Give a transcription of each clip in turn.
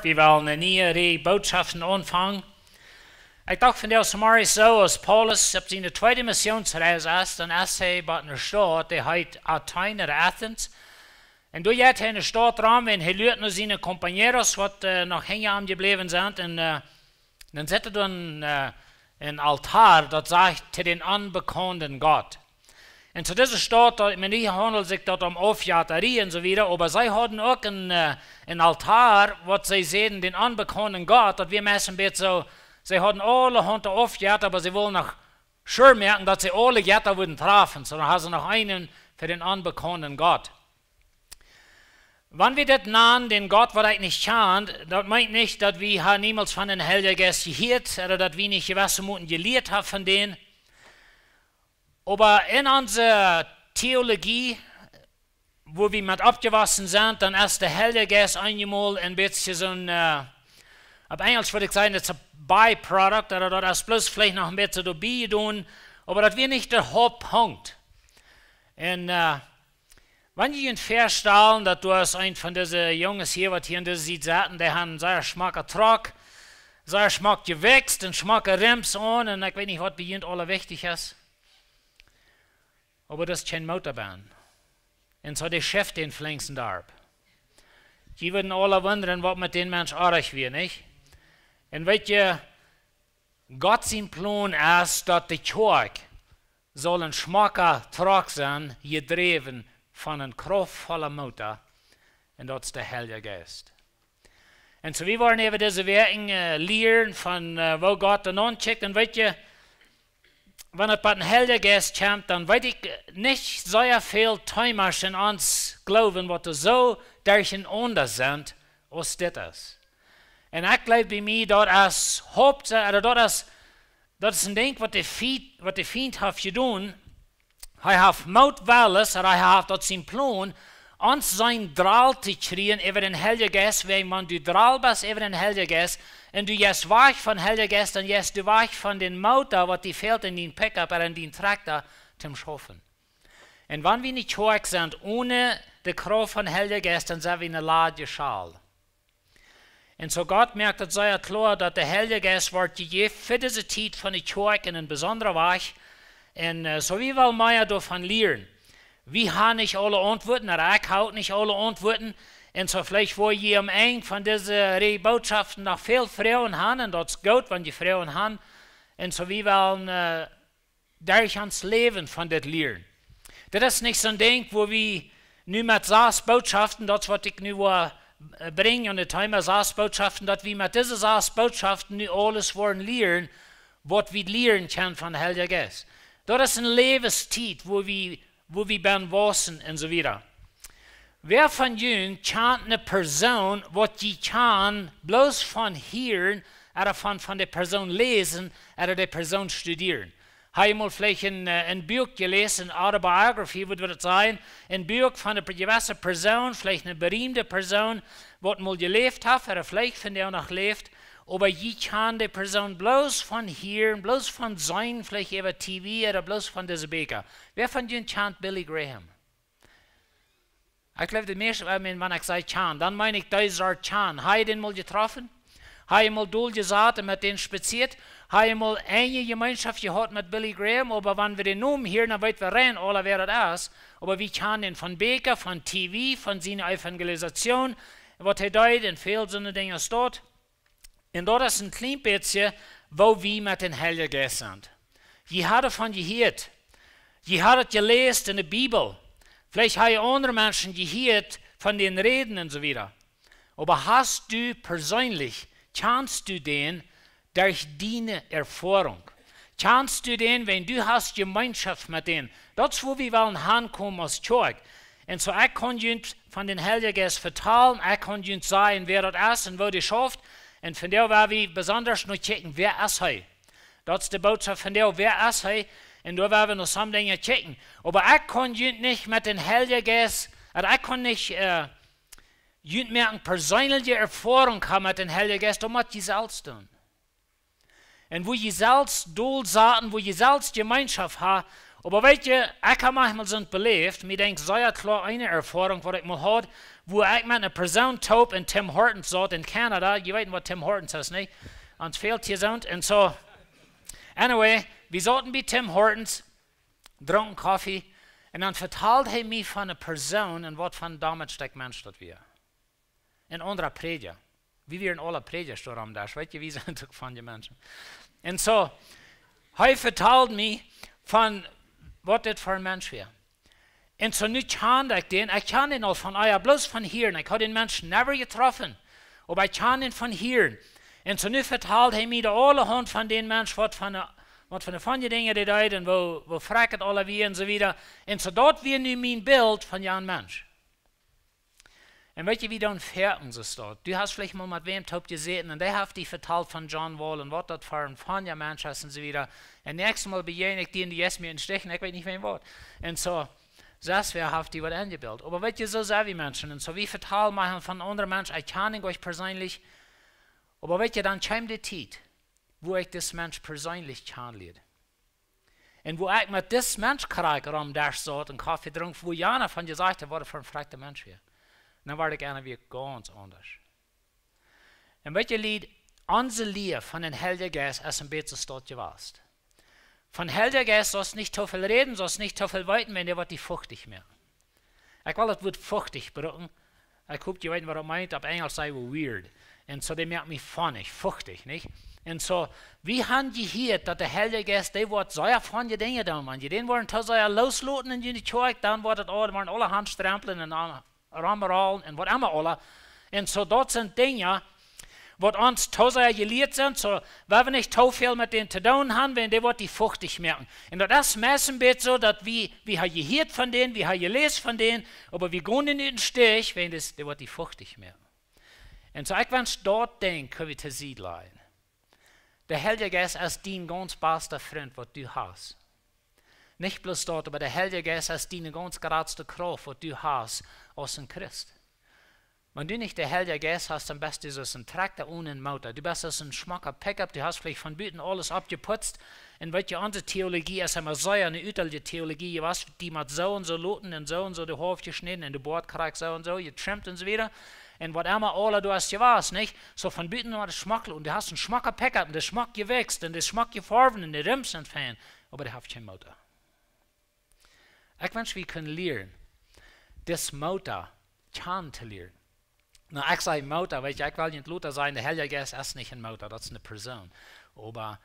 Wir wollen eine neue Botschaften anfangen. Ich dachte von der Samaria so, als Paulus auf seine zweite Missionsreise ist, dann ist er bei einer Stadt, die heißt Athen oder Athens. Und da hat er in der Stadt dran, wenn er lehrt noch seine Kompanieros, die noch hängen geblieben sind, und dann setzt er ein Altar, das sagt zu den unbekannten Gott. Und zu dieser Stadt, hier handelt es sich dort um Aufjäterie und so weiter, aber sie hatten auch ein Altar, was sie sehen, den unbekannten Gott, dass wir messen ein so, sie hatten alle Hunde aufgejätet, aber sie wollen noch schön merken, dass sie alle Jäter würden treffen, so dann haben sie noch einen für den unbekannten Gott. Wenn wir das nennen, den Gott, was ich nicht kennt, das meint nicht, dass wir niemals von den Heiligen Geist gehört oder dass wir nicht gewisse Minuten gelehrt haben von denen. Aber in unserer Theologie, wo wir mit abgewachsen sind, dann ist der Heilige Geist einmal ein bisschen so ein, auf Englisch würde ich sagen, das ist ein Byproduct, oder das ist bloß vielleicht noch ein bisschen dabei tun, aber das wird nicht der Hauptpunkt. Und wenn ihr feststellen, dass du als ein von diesen Jungs hier, was hier in dieser Seite saßen, der haben sehr schmacker Truck, sehr schmack gewächst und schmacker Rims an, und ich weiß nicht, was bei ihnen alle wichtig ist. Aber das ist keine Motorbahn. Und so der Chef den flängsten darf. Die würden alle wundern, was mit den Menschen arg wird, nicht? Und weißt ihr, Gott sein Plan ist, dass die Kirche soll ein schmacker Truck sein, gedreven von einem kraftvollen Motor. Und das ist der Heilige Geist. Und so wir wollen eben diese Werken lernen, von wo Gott dann ancheckt. Und weißt ihr, wenn es bei den Heiligen Geist kommt, dann weiß ich nicht so viel Täumers in uns glauben, was so durcheinander sind, als das ist. Und ich glaube bei mir, das ist Hauptsache, oder das ist ein Ding, was der Feind hat getan. Er hat Mutwillig, oder er hat das sein Plan, uns sein Drahl zu kriegen über den Heiligen Geist, wenn man du Drahl bist über den Heiligen Geist, und du gehst weg von dem Heiligen Geist, und gehst du weg von dem Motor, was dir fehlt in den Pickup oder in den Traktor, zum Schaffen. Und wenn wir nicht stark sind, ohne die Kraft von dem Heiligen Geist, dann sind wir eine Lade Schal. Und so Gott merkt es sehr klar, dass der Heilige Geist wird gegeben für diese Zeit von der Kirche in einem besonderen Weg. Und so wie wir mehr davon lernen. Wir haben nicht alle Antworten, oder ich habe nicht alle Antworten. Und so vielleicht wo ihr am Ende von diesen Botschaften noch viel Frauen haben, und das ist gut, wenn die Frauen haben. Und so wir wollen durch uns Leben von das lernen. Das ist nicht so ein Ding, wo wir nur mit sechs Botschaften, das was ich nur bringe, und die Timer sechs Botschaften, dass wir mit diesen sechs Botschaften nur alles wollen lernen, was wir lernen können von der Heiligen Geist. Das ist eine Lebenszeit, wo wir beim Wassen und so weiter. Wer von Ihnen kennt eine Person, was die kann, bloß von hören, oder von der Person lesen, oder der Person studieren? Habe ich mal vielleicht ein Buch gelesen, eine Autobiografie, würde das sein, ein Buch von einer gewissen Person, vielleicht eine berühmte Person, was mal gelebt hat, oder vielleicht von der noch lebt, aber ich kann die Person bloß von hören, bloß von sein, vielleicht über TV, oder bloß von dieser Beker. Wer von Ihnen kennt Billy Graham? Ich glaube, die meisten, wenn ich sage Chan, dann meine ich, dieser Chan. Habe ich den mal getroffen? Habe ich mal durchgesagt und mit denen spaziert? Habe ich mal eine Gemeinschaft gehabt mit Billy Graham? Aber wenn wir den Namen hören, dann weit wir rein, alle wer das ist. Aber wir kennen den von Beker, von TV, von seiner Evangelisation, was er dort in vielen so eine Dinge steht. Und dort ist ein klein bisschen, wo wir mit den Heiligen Geist sind. Je hat davon gehört. Je hat es gelesen in der Bibel. Vielleicht haben andere Menschen gehört von den Reden und so weiter. Aber hast du persönlich, kannst du den durch deine Erfahrung? Kannst du den, wenn du hast Gemeinschaft mit denen? Das ist, wo wir wollen hinkommen als Kirche. Und so, ich kann uns von den Heiligen Geist vertellen, ich kann uns sagen, wer das ist und wo die schafft. Und von der werden wir besonders noch checken, wer ist er? Das ist die Botschaft von der, wer ist er? Und da werden wir noch some Dinge checken. Aber ich kann nicht mit den Heiligen Geist, ich kann nicht mehr eine persönliche Erfahrung haben mit den Heiligen Geist, das muss ich selbst tun. Und wo ich selbst durchsaten, wo ich selbst Gemeinschaft habe, aber weißt du, ich habe manchmal so belebt, mir denke, so ja klar eine Erfahrung, was ich mal hatte, wo ich mit einer Person taub in Tim Hortons saß in Kanada. Ihr wisst, was Tim Hortons ist, nicht? Uns fehlt hier so. Und so, anyway, wir saßen bei Tim Hortons, tranken Kaffee, und dann verteilte er mir von einer Person und was von damals der Mensch das wir. In unserer Prediger. Wie wir in aller Predigersturm da, weißt du, wie sind von den Menschen. Und so, er verteilt mir von, was das für ein Mensch wäre. Und so nicht kann ich den auch von euch, bloß von hier. Ich habe den Menschen never getroffen, aber ich kann ihn von hier. Und so nicht verteilt er mir alle Hand von den Menschen, was von den Dingen die da und wo fragt alle wir und so weiter. Und so dort wir nun mein Bild von einem Mensch. Und weißt du, wie dann fertig ist dort? Du hast vielleicht mal mit wem taub gesehen und der hat dich verteilt von John Wall und was das für ein Fanja Mensch ist und so weiter. Und nächstes Mal begegne ich den, die jetzt mir in Stechen, ich weiß nicht, wen was. Und so, das wäre auf die was angebildet. Aber weißt du, so sind wir Menschen. Und so wie verteilt machen von anderen Menschen, ich kann euch persönlich. Aber weißt du, dann kommt die Zeit, wo ich das Mensch persönlich kennenlerne. Und wo ich mit das Mensch kriege, der so einen Kaffee trinkt, wo Jana von gesagt hat, was für ein fragter Mensch wäre. Dann war ich einer wie ganz anders. Und weißt du, Lied, unser Lied von den Heiligen Geist ist ein bisschen dort gewesen. Von Heiligen Geist sollst nicht so viel reden, sollst nicht so viel weiten, wenn der wird die fuchtig mehr. Ich will das Wort fuchtig brauchen. Ich hoffe, ihr wisst, was er meint, auf Englisch sei weird. Und so, der merkt mich funnig, fuchtig, nicht? Und so, wie haben die hier, dass der Heilige Geist, der wird so von die Dinge da, man. Die wollen so losloten in die Kirche, dann wird das waren alle Handstrampeln und Rammerallen und was immer alle. Und so, dort sind Dinge, was uns so gelehrt sind, so, weil wir nicht so viel mit denen zu tun haben, wenn die wird die fuchtig merken. Und das ist meistens so, dass wir haben gehört von denen, wir haben gelesen von denen, aber wir gehen nicht in den Stich, wenn die wird die fuchtig merken. Und so, wenn ich dort denke, können wir zu sie leiden. Der Heilige Geist ist dein ganz bester Freund, was du hast. Nicht bloß dort, aber der Heilige Geist ist deine ganz geradste Kraft, was du hast aus dem Christ. Wenn du nicht der Heilige Geist hast, dann bist du so ein Traktor ohne einen Motor. Du bist so ein schmacker Pickup, du hast vielleicht von Büten alles abgeputzt. Und weil die unsere Theologie ist immer so eine üterliche Theologie, was die mit so und so loten und so die Hof geschnitten und die Bord kriegst so und so, getrimmt und so weiter. Und was immer alle du hast gewasst, nicht? So von Büten war das Schmackel und du hast einen schmacker Pickup und der Schmack gewächst und der Schmack gefarben und die Rims sind fein, aber der hat keinen Motor. Ich wünsche, wir können lernen, das Motor kann zu lernen. Na, ich sage Motor, weil ich will nicht Luther sein, der Heilige Geist ist nicht ein Motor, das ist eine Person. Aber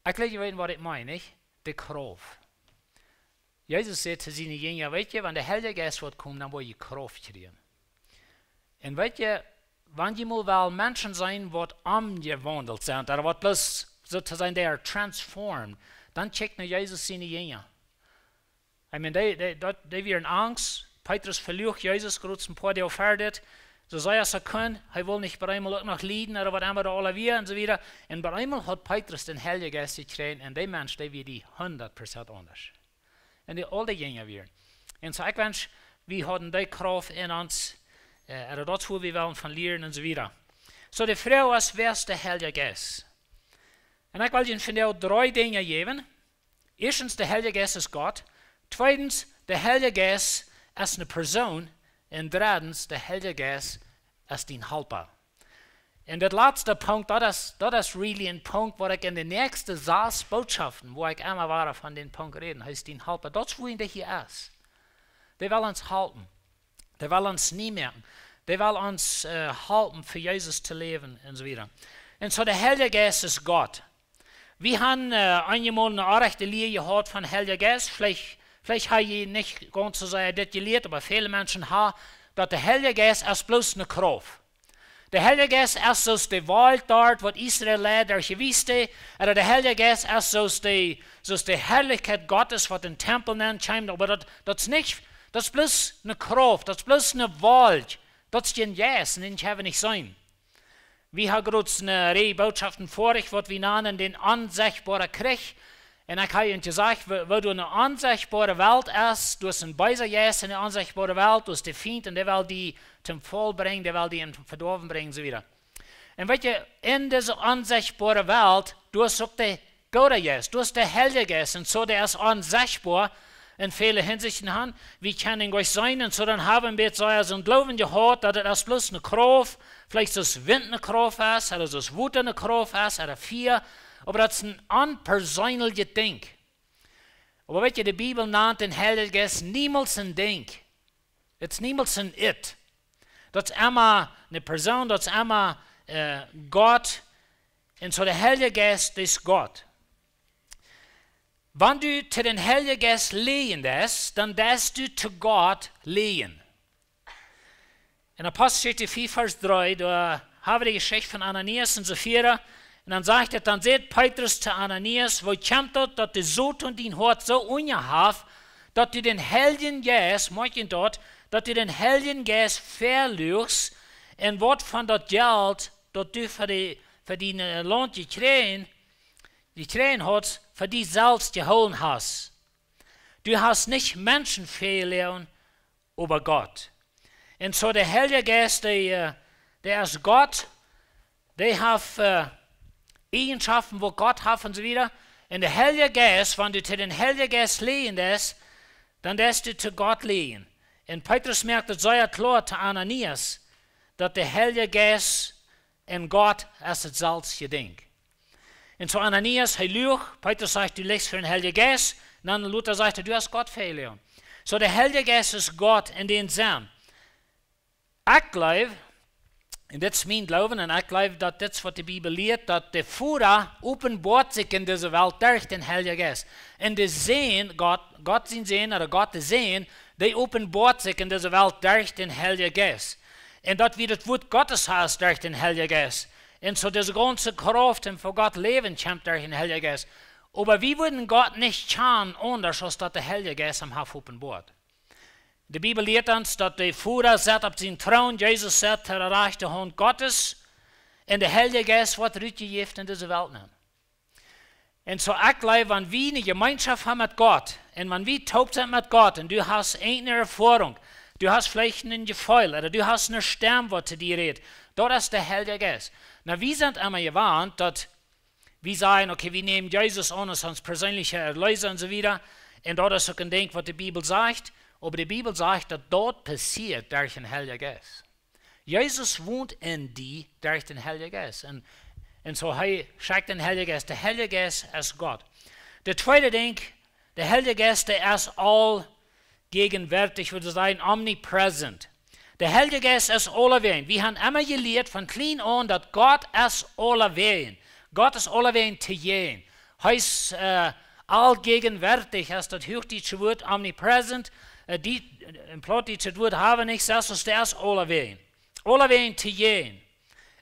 ich will wissen, was ich meine, nicht? Die Kraft. Jesus sagt zu seinen Jüngern, weißt du, wenn der Heilige Geist wird kommen, dann will ich Kraft kriegen. Und weißt du, wenn die mal Menschen sein, die umgewandelt sind, oder was bloß sozusagen, der transformed, dann checkt Jesus seine Jünger. Ich meine, die werden Angst. Petrus verliebt Jesus, kurz ein paar Tage fertig. So sei es können, er will nicht bei einmal auch noch leiden oder was immer da alle wir und so weiter. Und bei einmal hat Petrus den Heiligen Geist gekriegt und der Mensch, der wird die 100% anders. Und die alle Jünger werden. Und so ich wünsche, wir haben die Kraft in uns, oder das, wo wir wollen von lernen und so weiter. So die Frau ist, wer ist der Heilige Geist? Und ich will Ihnen von dir 3 Dinge geben. Erstens, der Heilige Geist ist Gott. Zweitens, der Heilige Geist ist eine Person. Und drittens, der Heilige Geist ist dein Helfer. Und der letzte Punkt, das ist really ein Punkt, wo ich in den nächsten 6 Botschaften, wo ich immer war, von dem Punkt reden, heißt dein Helfer. Das ist, wo der hier ist. Der will uns halten. Der will uns nie merken. Der will uns halten, für Jesus zu leben und so weiter. Und so der Heilige Geist ist Gott. Wir haben einmal eine rechte Lehre gehört von Heiligen Geist. Vielleicht habe ich nicht ganz so sehr das gelehrt, aber viele Menschen haben, dass der Heilige Geist ist bloß eine Kraft. Der Heilige Geist ist so die Wald dort, wo Israel lebt, der Gewiste. Oder der Heilige Geist ist so die Herrlichkeit Gottes, was den Tempel nennt. Aber das ist bloß eine Kraft, das ist bloß eine Wald. Das ist ein Yes, und den kann nicht sein. Wir haben gerade eine Reihe Botschaften vor euch, was wir nennen den unsichtbaren Krieg. Und ich habe Ihnen gesagt, wo du eine unsichtbare Welt hast, du hast ein Beiser Yes in der unsichtbaren Welt, du hast die Feind und der will die zum Fall bringen, der will die in Verdorben bringen und so weiter. Und weißt du, in dieser unsichtbaren Welt, du hast auch den Gott Yes, du hast den Heilige Geist und so, der ist unsichtbar, in vielen Hinsichten haben. Wie kann ihn euch sein? Und so dann haben wir so ein Glauben gehört, dass das bloß eine Kraft, vielleicht so das Wind eine Kraft ist, oder so das Wut eine Kraft ist, oder vier. Aber das ist ein unpersönliches Ding. Aber wenn die Bibel nennt den Heiligen Geist niemals ein Ding. Das ist niemals ein It. Das ist immer eine Person, das ist immer Gott. Und so der Heilige Geist ist Gott. Wenn du zu den Heiligen Geist lehen lässt, dann darfst du zu Gott lehen. In Apostelgeschichte 4, Vers 3, da haben wir die Geschichte von Ananias und Sapphira. Und dann sagt er, dann sagt Petrus zu Ananias, wo kommt das, dass du so und dein Hort so ungehaft, dass du den Heiligen Geist, manchen dort, dass du den Heiligen Geist verlierst, und was von das Geld, das du für die Lohn gekriegt hast, für die selbst geholt hast. Du hast nicht Menschen verloren, aber Gott. Und so der Heilige Geist, der ist Gott, der hat Eigenschaften, wo Gott hat und so weiter. Und der Heilige Geist, wenn du zu den Heiligen Geist lehen lässt, dann lässt du zu Gott lehen. Und Petrus merkt, das sei ja klar zu Ananias, dass der Heilige Geist und Gott ist das selbste Ding. Und so Ananias, er lügt, Petrus sagt, du legst für den Heiligen Geist, und dann Luther sagt, du hast Gott verloren. So der Heilige Geist ist Gott in den Sinn. Ich glaube, und das ist mein Glauben, und ich glaube, dass das, was die Bibel lehrt, dass der Führer offenbart sich in dieser Welt durch den Heiligen Geist. Und das Sehen, Gott sein Sehen, oder Gott das Sehen, der offenbart sich in dieser Welt durch den Heiligen Geist. Und das wird das Wort Gottes heißt durch den Heiligen Geist. Und so diese ganze Kraft, und für Gott leben, kommt durch den Heiligen Geist. Aber wir würden Gott nicht schauen, anders als dass der Heilige Geist am Hafen offenbart. Die Bibel lehrt uns, dass der Führer sitzt auf seinem Thron, Jesus sitzt an der rechten Hand Gottes, und der Heilige Geist wird rausgegeben in diese Welt. Und so ich glaube, wenn wir eine Gemeinschaft haben mit Gott, und wenn wir taub sind mit Gott, und du hast eine Erfahrung, du hast vielleicht ein Gefühl, oder du hast eine Stimme, was zu dir redet, das ist der Heilige Geist. Na, wir sind immer gewarnt, dass wir sagen, okay, wir nehmen Jesus an als uns persönlicher Erlöser und so weiter, und das ist auch ein Ding, was die Bibel sagt. Aber die Bibel sagt, dass dort passiert durch den Heiligen Geist. Jesus wohnt in dir durch den Heiligen Geist. Und so schickt den Heiligen Geist. Der Heilige Geist ist Gott. Der zweite Ding, der Heilige Geist, der ist allgegenwärtig, ich würde sagen, omnipresent. Der Heilige Geist ist allerwein. Wir haben immer gelehrt von klein an, dass Gott ist allerwein. Gott ist allerwein zu jeden. Heißt allgegenwärtig, ist das hochdeutsche Wort omnipresent. Im plattdeutsche Wort haben nicht, das ist der ist allerwein. Allerwein zu jeden.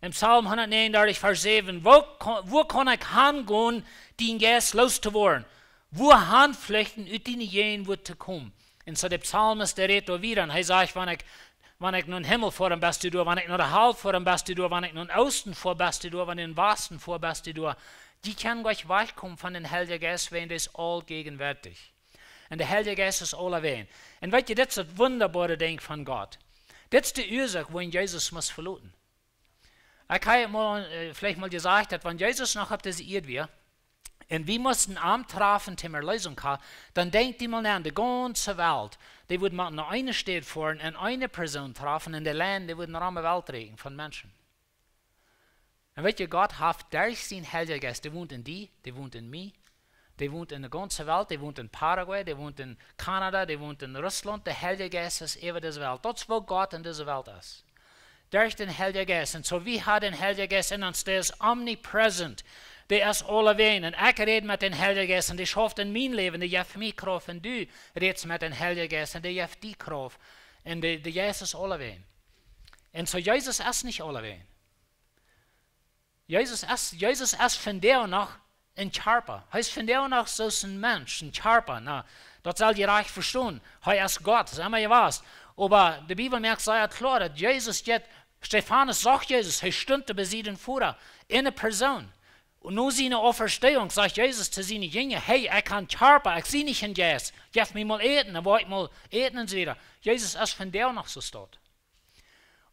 Im Psalm 139, Vers 7, wo kann ich hingehen, den Geist loszuwerden? Wo handflechten, ut die jeden wird zu kommen? Und so der Psalmist, der redet da wieder, und er sagt, wenn ich nun Himmel vor dem Beste tue, wenn ich nur den Halb vor dem Beste tue, wenn ich nun Osten vor dem Beste tue, wenn ich den Westen vor dem Beste tue, die können gleich wegkommen von den Heiligen Geist, wenn das ist allgegenwärtig. Und der Heilige Geist ist allerwein. Und weißt du, das ist das wunderbare Ding von Gott. Das ist die Ursache, wohin Jesus muss verlassen. Ich habe vielleicht mal gesagt, dass wenn Jesus noch auf dieser Erde wäre, und wir mussten am Treffen zum Erlösung haben, dann denkt ihr mal an die ganze Welt. Die würden mal nach einer Stadt fahren und eine Person treffen in der Land, die würden eine arme Welt regen von Menschen. Und weißt du, Gott hat durch seinen Heiligen Geist, der wohnt in dir, der wohnt in mir, der wohnt in der ganzen Welt, der wohnt in Paraguay, der wohnt in Kanada, der wohnt in Russland. Der Heilige Geist ist über diese Welt. Das ist, wo Gott in dieser Welt ist. Durch den Heiligen Geist. Und so wie hat den Heiligen Geist in uns, der ist omnipresent. Der ist allerwein. Und ich rede mit dem Heiligen Geist und der schafft in mein Leben, der gibt mir Kraft. Und du redest mit dem Heiligen Geist und der gibt die Kraft. Und der Geist ist allerwein. Und so Jesus ist nicht allerwein. Jesus ist von der noch ein Charper. Er ist von der noch so ein Mensch, ein Charper. Na, das soll ihr reich verstehen. Er ist Gott, das haben wir gewusst. Aber die Bibel merkt sehr klar, dass Jesus jetzt, Stephanus sagt Jesus, er stünde bei seinen Führer in einer Person. Und nur seine Auferstehung sagt Jesus zu seinen Jüngern, hey, ich kann Charper, ich sehe nicht in Geist. Gib mir mal eten, dann wollte ich mal eten und so weiter. Jesus ist von der noch so dort.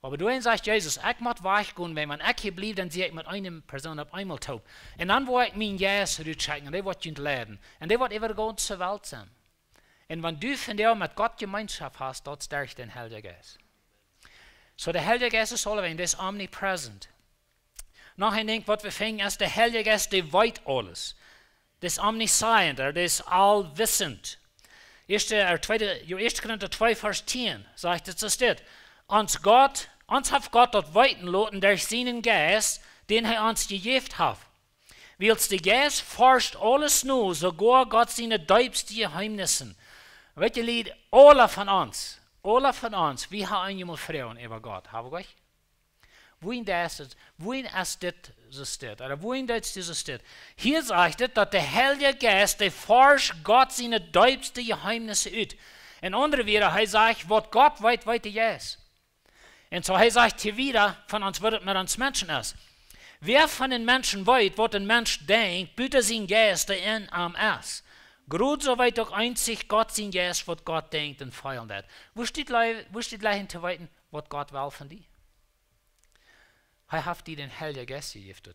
Aber du sagst Jesus, ich muss weggehen, wenn man hier bleibt, dann sehe ich mit einer Person auf einmal taub. Und dann will ich meinen Geist rausschicken und der wird ihn leiden. Und der wird über die ganze Welt sein. Und wenn du von dir mit Gott Gemeinschaft hast, dort stärkt den Heiligen Geist. So der Heilige Geist ist alleweg, der ist omnipresent. Nachher denkt, was wir finden, ist der Heilige Geist, der weiß alles. Der ist omniscient, der ist allwissend. 1. Korinther 2, Vers 10 sagt es, das steht, uns hat Gott dort weiten lassen durch seinen Geist, den er uns gegeben hat. Weil der Geist forscht alles nur, sogar Gott seine tiefsten Geheimnissen. Weet je, Lied, alle von uns, wir haben einmal Frauen über Gott, haben wir euch? Wohin ist das so steht, oder wohin das so steht? Hier sagt es, dass der Heilige Geist, der forscht Gott seine tiefsten Geheimnisse aus. In anderen Worten, er sagt, was Gott weiß, weiß er jetzt. Und so er sagt hier wieder, von uns wird es mit uns Menschen ist. Wer von den Menschen weiß, was ein Mensch denkt, bitte sein Geist, der in ihm ist. Gerade so weit doch einzig Gott sein Geist, was Gott denkt und feiern hat. Wo steht gleich zu weiten, was Gott will von dir? Er hat dir den Heiligen Geist gegeben.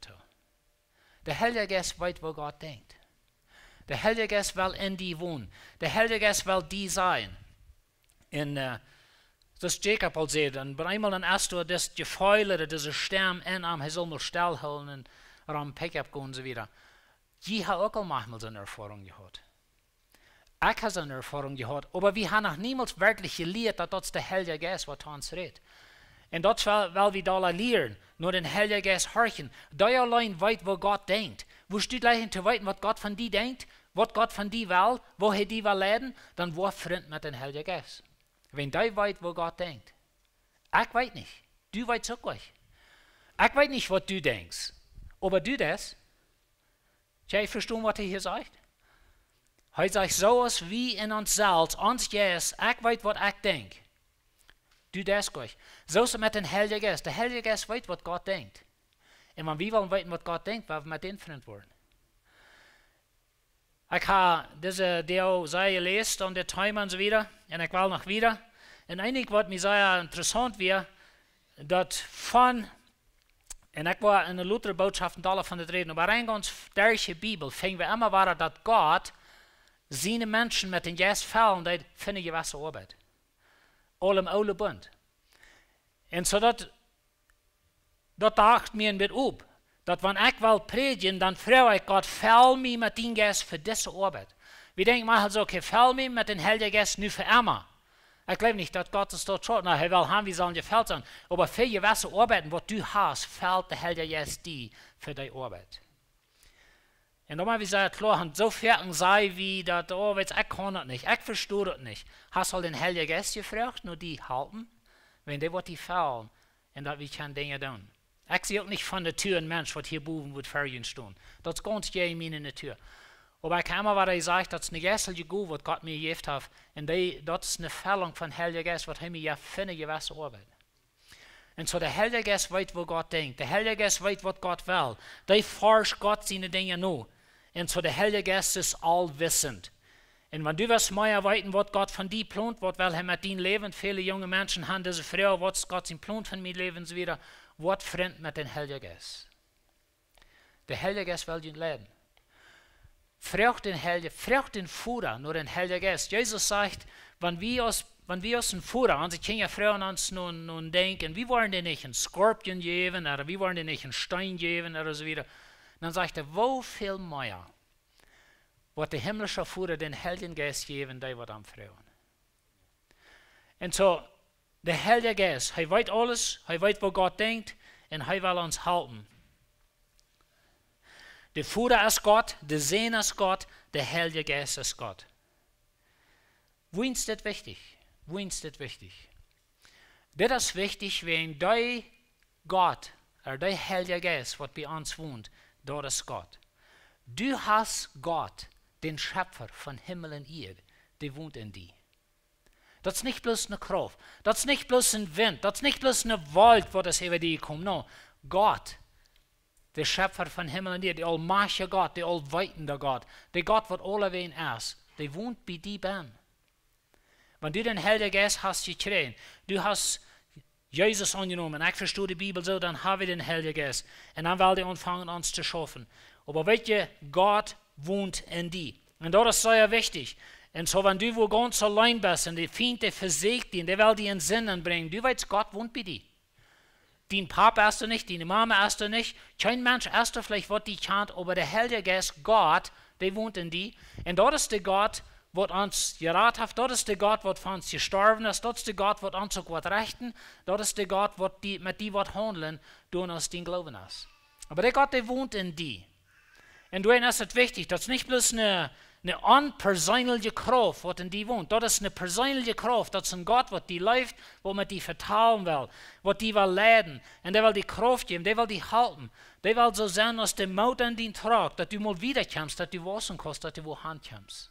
Der Heilige Geist weiß, wo Gott denkt. Der Heilige Geist will in dir wohnen. Der Heilige Geist will dir sein. Und das Jakob al zei, und einmal dann hast du das Gefühl, oder diese Stem in ihm, er soll mal stillhalten und am Pick-up gehen und so weiter. Ich habe auch manchmal so eine Erfahrung gehabt. Ich habe so eine Erfahrung gehabt, aber wir haben noch niemals wirklich gelehrt, dass das der Heilige Geist, was uns redet. Und das will wir da lernen, nur den Heiligen Geist horchen. Da allein weiß, wo Gott denkt. Wo steht gleich zu weiten, was Gott von dir denkt, was Gott von dir will, woher die will leiden, dann war Freund mit dem Heiligen Geist. Wenn du weißt, wo Gott denkt. Ich weiß nicht. Du weißt auch nicht. Ich weiß nicht, was du denkst. Aber du das. Ich verstehe, was er hier sagt. Er sagt, so ist wie in uns selbst, uns Geist, ich weiß, was ich denke. Du das gleich. So ist es mit dem Heiligen Geist. Der Heilige Geist weiß, was Gott denkt. Und wenn wir wollen wissen, was Gott denkt, werden wir mit dem Freund werden. Ich habe diese Serie gelesen und der Time und so weiter. Und ich will noch wieder. Und eigentlich, was mir sehr interessant wäre, dass und ich war in der Luther-Botschaft und alle von der Reden, aber rein ganz durch die Bibel fingen wir immer weiter, dass Gott seine Menschen mit den Geist fallen, die finden gewisse Arbeit. All im Ouden Bund. Und so dat dacht mir ein bisschen ab, dass wenn ich will predigen, dann frage ich Gott, fäll mich mit den Geist für diese Arbeit. Wir denken mal so, okay, fäll mich mit den Heiligen Geist nur für immer. Ich glaube nicht, dass Gott es dort schaut. Na, er will haben, wir sollen gefällt sein. Aber für gewisse Arbeiten, was du hast, fällt der Heilige Geist dir für die Arbeit. Und dann haben wir gesagt, klar, und so fertig sei wie, dass, oh, ich kann das nicht, ich verstehe das nicht. Hast du den Heiligen Geist gefragt, nur die halten? Wenn die was die fallen, und dass wir können Dinge tun. Ich sehe auch nicht von der Tür ein Mensch, was hier oben wird Ferien stehen. Das ist ganz gemein in der Tür. Aber ich kann immer, was sagt, das ist eine geistliche Gabe, was Gott mir gegeben hat. Und das ist eine Fällung von Heiligen Geist, was er mir ja für eine gewisse Arbeit. Und so der Heilige Geist weiß, wo Gott denkt. Der Heilige Geist weiß, was Gott will. Der forscht Gott seine Dinge nur. Und so der Heilige Geist ist allwissend. Und wenn du was mehr weiten, was Gott von dir plant, was will er mit deinem Leben, viele junge Menschen haben diese Frau, was Gott sein Plan von mir Leben und so weiter, was fremd mit dem Heiligen Geist. Der Heilige Geist will ihn leiden. Fragt den Führer, nur den Heiligen Geist. Jesus sagt, wenn wir uns einen Führer, unsere Kinder Frauen uns nun denken, wir wollen dir nicht einen Skorpion geben, oder wir wollen dir nicht einen Stein geben, oder so weiter. Dann sagt er, wo viel mehr wird der himmlische Führer den Heiligen Geist geben, der wird am Frauen. Und so, der Heilige Geist, er weiß alles, er weiß, wo Gott denkt, und er will uns halten. Der Führer ist Gott, der Sehn ist Gott, der Heilige Geist ist Gott. Wohin ist das wichtig? Wohin ist das wichtig? Das ist wichtig, wenn der Gott, oder der Heilige Geist, was bei uns wohnt, dort ist Gott. Du hast Gott, den Schöpfer von Himmel und Erde, der wohnt in dir. Das ist nicht bloß eine Kraft, das ist nicht bloß ein Wind, das ist nicht bloß eine Wald, wo das über dir kommt. No, Gott, der Schöpfer von Himmel und Erde, der allmächtige Gott, der allweitende Gott, der Gott, der alle wen ist, der wohnt bei dir beim. Wenn du den Heiligen Geist hast gekriegt, du hast Jesus angenommen, ich verstehe die Bibel so, dann habe ich den Heiligen Geist. Und dann will er anfangen, uns zu schaffen. Aber weißt du, Gott wohnt in dir. Und das ist sehr wichtig. Und so, wenn du wo ganz allein bist und die Feinde versiegt dich, der will dir in Sinn bringen, du weißt, Gott wohnt bei dir. Dein Papa hast du nicht, deine Mama hast du nicht, kein Mensch hast du vielleicht, was die kennt, aber der Heilige Geist, Gott, der wohnt in dir. Und dort ist der Gott, was uns geraten hat, dort ist der Gott, was für uns gestorben ist, dort ist der Gott, was uns auch was rechten, dort ist der Gott, was mit dir was handeln, du uns den Glauben hast. Aber der Gott, der wohnt in dir. Und du ist es wichtig, das ist nicht bloß eine unpersönliche Kraft, was in dir wohnt. Das ist eine persönliche Kraft, das ist ein Gott, was die läuft, wo man die vertrauen will, was die will leiden. Und der will die Kraft geben, der will die halten. Der will so sein, dass der Mut an den tragt, dass du mal wiederkommst, dass du wissen kannst, dass du wohin kommst.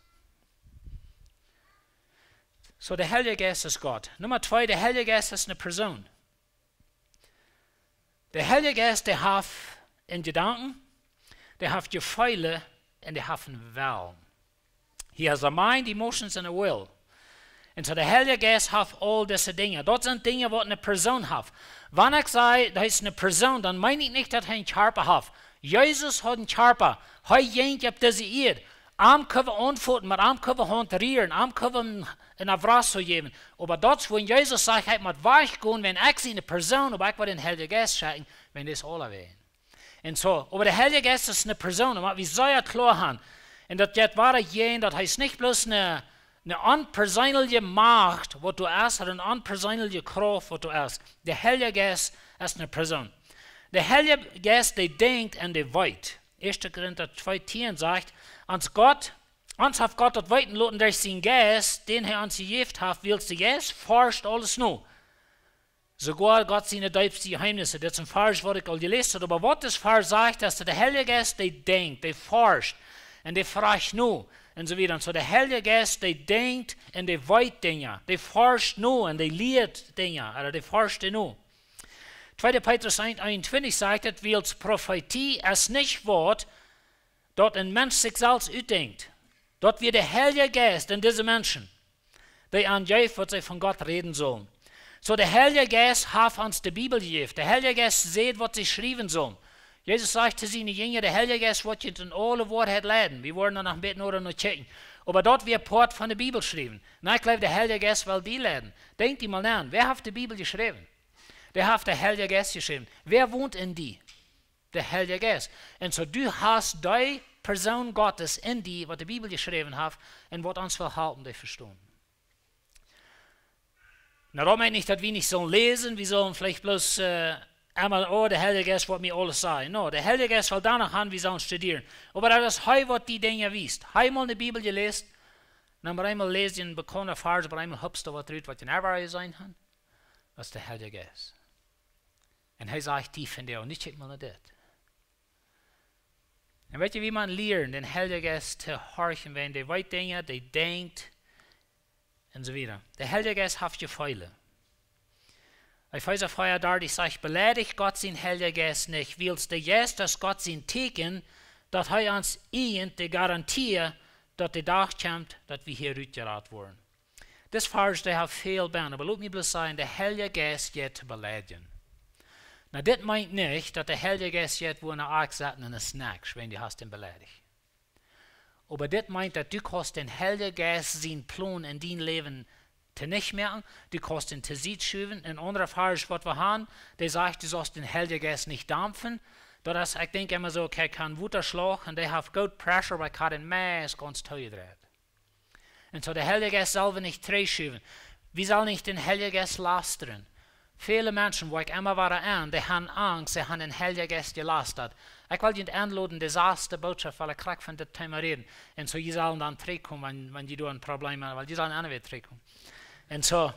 So, der Heilige Geist ist Gott. Nummer 2, der Heilige Geist ist eine Person. Der Heilige Geist, der hat in Gedanken, der hat Gefühle und der hat einen Willen. He has a mind, emotions and a will. Und so der Heilige Geist hat all diese Dinge. Das sind Dinge, die eine Person hat. Wenn ich sage, das ist eine Person, dann meine ich nicht, dass er einen Körper hat. Jesus hat einen Körper. Er jengt auf diese Erde. Arm können wir antworten, mit Arm können wir hantieren, Arm können wir in Abrazo geben. Aber dort, wo Jesus sagt, ich muss weichgehen, wenn ich sie eine Person, aber ich will den Heiligen Geist schicken, wenn das alle wären. Und so, aber der Heilige Geist ist eine Person, und wie soll er klar haben? Und das war das heißt nicht bloß eine unpersönliche Macht, was du hast, oder eine unpersönliche Kraft, was du hast. Der Heilige Geist ist eine Person. Der Heilige Geist, der denkt und der weiß. 1. Korinther 2,10 sagt, uns hat Gott das Weiten lassen durch seinen Geist, den er uns gegeben hat, weil der Geist forscht alles nur. Sogar Gott seine tiefsten Geheimnisse. Das ist ein Vers, was ich all gelesen habe. Aber was das Vers sagt, dass der Heilige Geist, der denkt, der forscht und der fragt nur und so weiter. Und so der Heilige Geist, der denkt und der weiß Dinge. Der forscht nur und der lehrt Dinge. Oder der forscht nur. 2. Petrus 1,21 sagt, weil Prophetie es nicht wird, dort ein Mensch sich selbst ausdenkt. Dort wird der Heilige Geist in diese Menschen, die angeben, was sie von Gott reden sollen. So der Heilige Geist hat uns die Bibel gegeben. Der Heilige Geist sieht, was sie schreiben sollen. Jesus sagt zu seinen Jüngern, der Heilige Geist wird jetzt in alle Worte leiden. Wir wollen noch beten oder noch checken. Aber dort wird Port von der Bibel geschrieben. Na, ich glaube, der Heilige Geist will die leiden. Denkt ihr mal nach, wer hat die Bibel geschrieben? Der hat der Heilige Geist geschrieben. Wer wohnt in die? Der Heilige Geist. Und so du hast die Person Gottes in die, was die Bibel geschrieben hat, und was uns will halten, die verstehen. Na, da meine ich, dass wir nicht sollen lesen, wir sollen vielleicht bloß einmal, oh, der Heilige Geist wird mir alles sagen. No, der Heilige Geist will danach haben, wir sollen studieren. Aber das ist heute, was die Dinge wisst. Einmal die Bibel gelesen, dann einmal lesen einen bekannten Vers, aber einmal hübst du was drin, was in der Wahrheit sein kann. Das ist der Heilige Geist. Und er sagt tief in dir, und nicht check mal das. Und weißt du, wie man lernt, den Heiligen Geist zu horchen, wenn der weiß Dinge, der denkt, und so weiter. Der Heilige Geist hat Gefühle. Epheser 4,30 sagt, beleidigt Gott sein Heiliger Geist nicht, weil es der Geist, dass Gott sein Teken, dass er uns die Garantie, dass der Tag kommt, dass wir hier rausgeraten wurden. Das Vers, der hat viel Bein, aber lass mich bloß sagen, der Heilige Geist geht zu beleidigen. Na, das meint nicht, dass der Heilige Geist jetzt wo eine Axt in einen Snack, wenn du hast ihn beleidigt. Aber das meint, dass du kannst den Heiligen Geist seinen Plan in dein Leben nicht merken, du kannst ihn zu sich schieben. Ein anderer Vers, was wir haben, der sagt, du sollst den Heiligen Geist nicht dampfen. Das, ich denke immer so, okay, kann Wutterschlag und der hat gut Pressure, weil er den Maß ganz teuer dreht. Und so der Heilige Geist selber nicht dreischieben. Wir sollen nicht den Heiligen Geist lastern. Viele Menschen, wo ich immer war an, die haben Angst, sie haben den Heiligen Geist gelastet. Ich will dich anladen, die erste Botschaft, weil ich kriege von dem Thema reden. Und so, die sollen dann zurückkommen, wenn die ein Problem haben, weil die sollen auch wieder zurückkommen. Und so,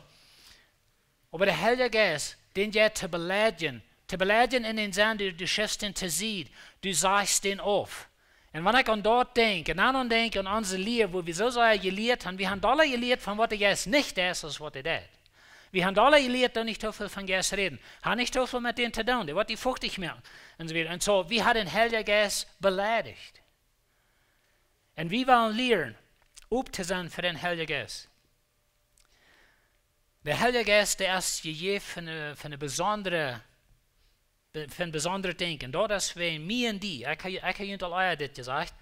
aber der Heilige Geist, den geht zu beleidigen in den Sinn, du schiffst ihn zu sehen, du sagst ihn auf. Und wenn ich an dort denke, und an denke, an unsere Lehre, wo wir so sehr gelehrt haben, wir haben alle gelehrt, von was der Geist nicht ist, als was er tut. Wir haben alle gelehrt, dass nicht so viel von Geist reden. Haben nicht so viel mit denen zu tun, der wird die fuchtig machen. Und so weiter. Und so, wir haben den Heiligen Geist beleidigt. Und wir wollen lernen, ob zu sein für den Heiligen Geist. Der Heilige Geist, der ist gegeben für ein besonderes Denken. Das ist für mir und die. Ich habe nicht alle das gesagt,